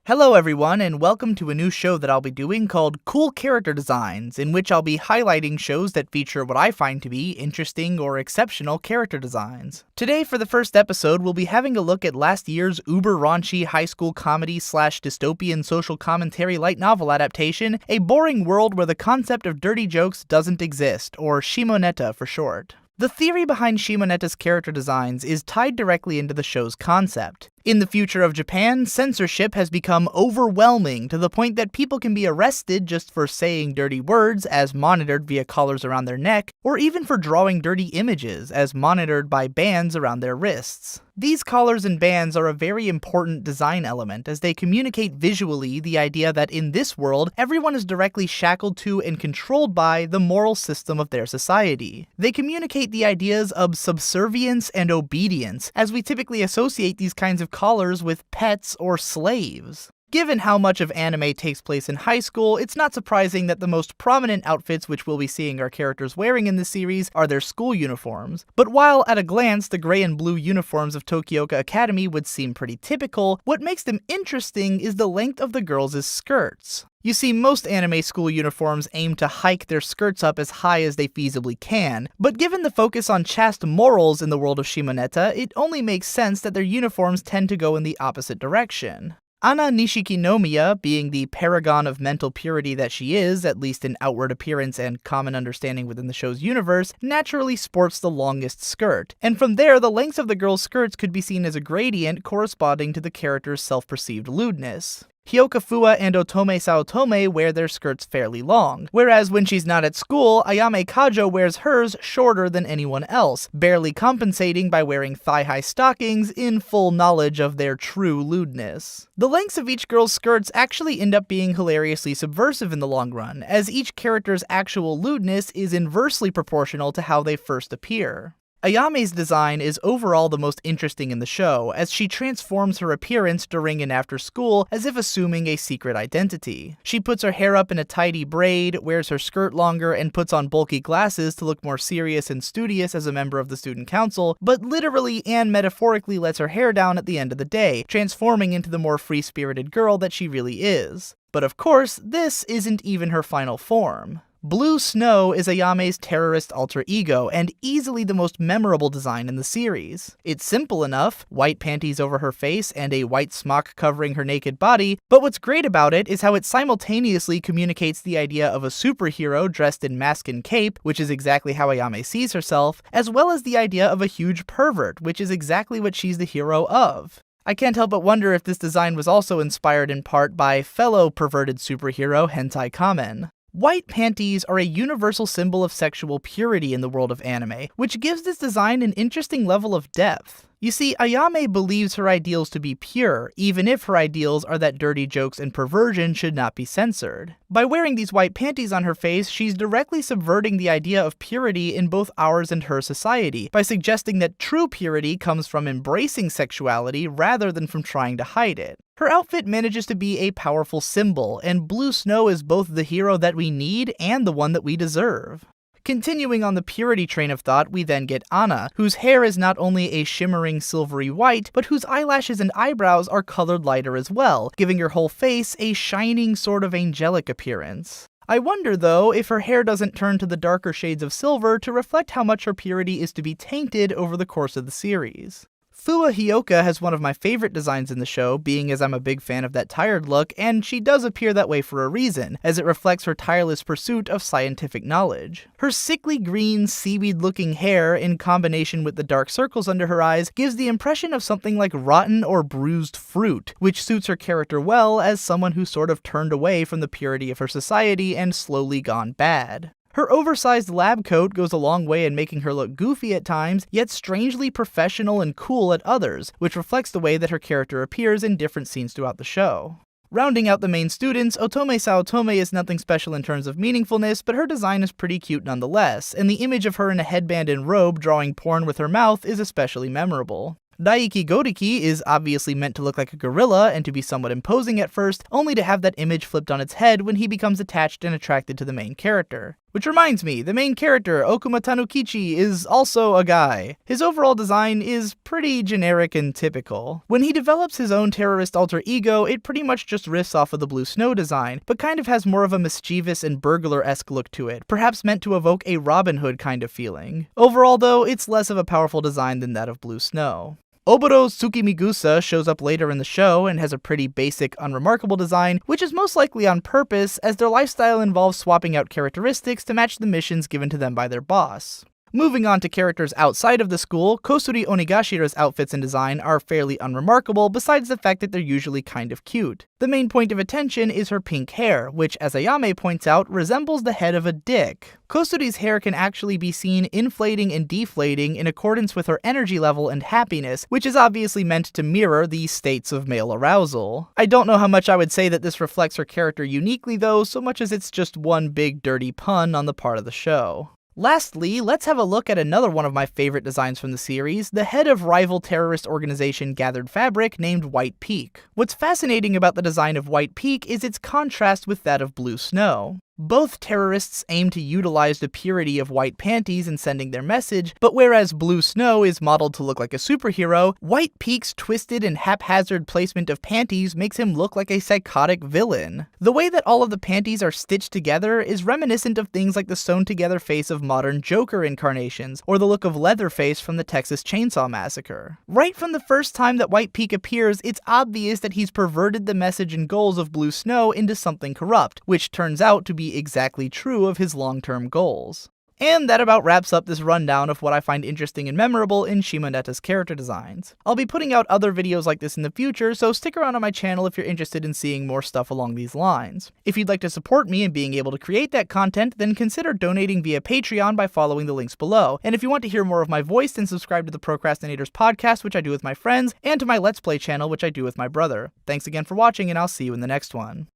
Hello everyone, and welcome to a new show that I'll be doing called Cool Character Designs, in which I'll be highlighting shows that feature what I find to be interesting or exceptional character designs. Today, for the first episode, we'll be having a look at last year's uber raunchy high school comedy / dystopian social commentary light novel adaptation, A Boring World Where the Concept of Dirty Jokes Doesn't Exist, or Shimoneta for short. The theory behind Shimoneta's character designs is tied directly into the show's concept. In the future of Japan, censorship has become overwhelming to the point that people can be arrested just for saying dirty words as monitored via collars around their neck, or even for drawing dirty images as monitored by bands around their wrists. These collars and bands are a very important design element as they communicate visually the idea that in this world, everyone is directly shackled to and controlled by the moral system of their society. They communicate the ideas of subservience and obedience, as we typically associate these kinds of collars with pets or slaves. Given how much of anime takes place in high school, it's not surprising that the most prominent outfits which we'll be seeing our characters wearing in this series are their school uniforms. But while at a glance the gray and blue uniforms of Tokioka Academy would seem pretty typical, what makes them interesting is the length of the girls' skirts. You see, most anime school uniforms aim to hike their skirts up as high as they feasibly can, but given the focus on chaste morals in the world of Shimoneta, it only makes sense that their uniforms tend to go in the opposite direction. Ana Nishikinomiya, being the paragon of mental purity that she is, at least in outward appearance and common understanding within the show's universe, naturally sports the longest skirt, and from there the lengths of the girls' skirts could be seen as a gradient corresponding to the character's self-perceived lewdness. Hyoka Fua and Otome Saotome wear their skirts fairly long, whereas when she's not at school, Ayame Kajo wears hers shorter than anyone else, barely compensating by wearing thigh-high stockings in full knowledge of their true lewdness. The lengths of each girl's skirts actually end up being hilariously subversive in the long run, as each character's actual lewdness is inversely proportional to how they first appear. Ayame's design is overall the most interesting in the show, as she transforms her appearance during and after school as if assuming a secret identity. She puts her hair up in a tidy braid, wears her skirt longer, and puts on bulky glasses to look more serious and studious as a member of the student council, but literally and metaphorically lets her hair down at the end of the day, transforming into the more free-spirited girl that she really is. But of course, this isn't even her final form. Blue Snow is Ayame's terrorist alter ego, and easily the most memorable design in the series. It's simple enough, white panties over her face and a white smock covering her naked body, but what's great about it is how it simultaneously communicates the idea of a superhero dressed in mask and cape, which is exactly how Ayame sees herself, as well as the idea of a huge pervert, which is exactly what she's the hero of. I can't help but wonder if this design was also inspired in part by fellow perverted superhero Hentai Kamen. White panties are a universal symbol of sexual purity in the world of anime, which gives this design an interesting level of depth. You see, Ayame believes her ideals to be pure, even if her ideals are that dirty jokes and perversion should not be censored. By wearing these white panties on her face, she's directly subverting the idea of purity in both ours and her society, by suggesting that true purity comes from embracing sexuality rather than from trying to hide it. Her outfit manages to be a powerful symbol, and Blue Snow is both the hero that we need and the one that we deserve. Continuing on the purity train of thought, we then get Ana, whose hair is not only a shimmering silvery white, but whose eyelashes and eyebrows are colored lighter as well, giving her whole face a shining sort of angelic appearance. I wonder, though, if her hair doesn't turn to the darker shades of silver to reflect how much her purity is to be tainted over the course of the series. Fua Hyoka has one of my favorite designs in the show, being as I'm a big fan of that tired look, and she does appear that way for a reason, as it reflects her tireless pursuit of scientific knowledge. Her sickly green, seaweed-looking hair, in combination with the dark circles under her eyes, gives the impression of something like rotten or bruised fruit, which suits her character well as someone who sort of turned away from the purity of her society and slowly gone bad. Her oversized lab coat goes a long way in making her look goofy at times, yet strangely professional and cool at others, which reflects the way that her character appears in different scenes throughout the show. Rounding out the main students, Otome Saotome is nothing special in terms of meaningfulness, but her design is pretty cute nonetheless, and the image of her in a headband and robe drawing porn with her mouth is especially memorable. Daiki Goriki is obviously meant to look like a gorilla and to be somewhat imposing at first, only to have that image flipped on its head when he becomes attached and attracted to the main character. Which reminds me, the main character, Okuma Tanukichi, is also a guy. His overall design is pretty generic and typical. When he develops his own terrorist alter ego, it pretty much just riffs off of the Blue Snow design, but kind of has more of a mischievous and burglar-esque look to it, perhaps meant to evoke a Robin Hood kind of feeling. Overall though, it's less of a powerful design than that of Blue Snow. Oboro Tsukimigusa shows up later in the show and has a pretty basic, unremarkable design, which is most likely on purpose, as their lifestyle involves swapping out characteristics to match the missions given to them by their boss. Moving on to characters outside of the school, Kosuri Onigashira's outfits and design are fairly unremarkable, besides the fact that they're usually kind of cute. The main point of attention is her pink hair, which, as Ayame points out, resembles the head of a dick. Kosuri's hair can actually be seen inflating and deflating in accordance with her energy level and happiness, which is obviously meant to mirror the states of male arousal. I don't know how much I would say that this reflects her character uniquely though, so much as it's just one big dirty pun on the part of the show. Lastly, let's have a look at another one of my favorite designs from the series, the head of rival terrorist organization Gathered Fabric named White Peak. What's fascinating about the design of White Peak is its contrast with that of Blue Snow. Both terrorists aim to utilize the purity of white panties in sending their message, but whereas Blue Snow is modeled to look like a superhero, White Peak's twisted and haphazard placement of panties makes him look like a psychotic villain. The way that all of the panties are stitched together is reminiscent of things like the sewn-together face of modern Joker incarnations, or the look of Leatherface from the Texas Chainsaw Massacre. Right from the first time that White Peak appears, it's obvious that he's perverted the message and goals of Blue Snow into something corrupt, which turns out to be exactly true of his long-term goals. And that about wraps up this rundown of what I find interesting and memorable in Shimoneta's character designs. I'll be putting out other videos like this in the future, so stick around on my channel if you're interested in seeing more stuff along these lines. If you'd like to support me in being able to create that content, then consider donating via Patreon by following the links below. And if you want to hear more of my voice, then subscribe to the Procrastinators podcast, which I do with my friends, and to my Let's Play channel, which I do with my brother. Thanks again for watching, and I'll see you in the next one.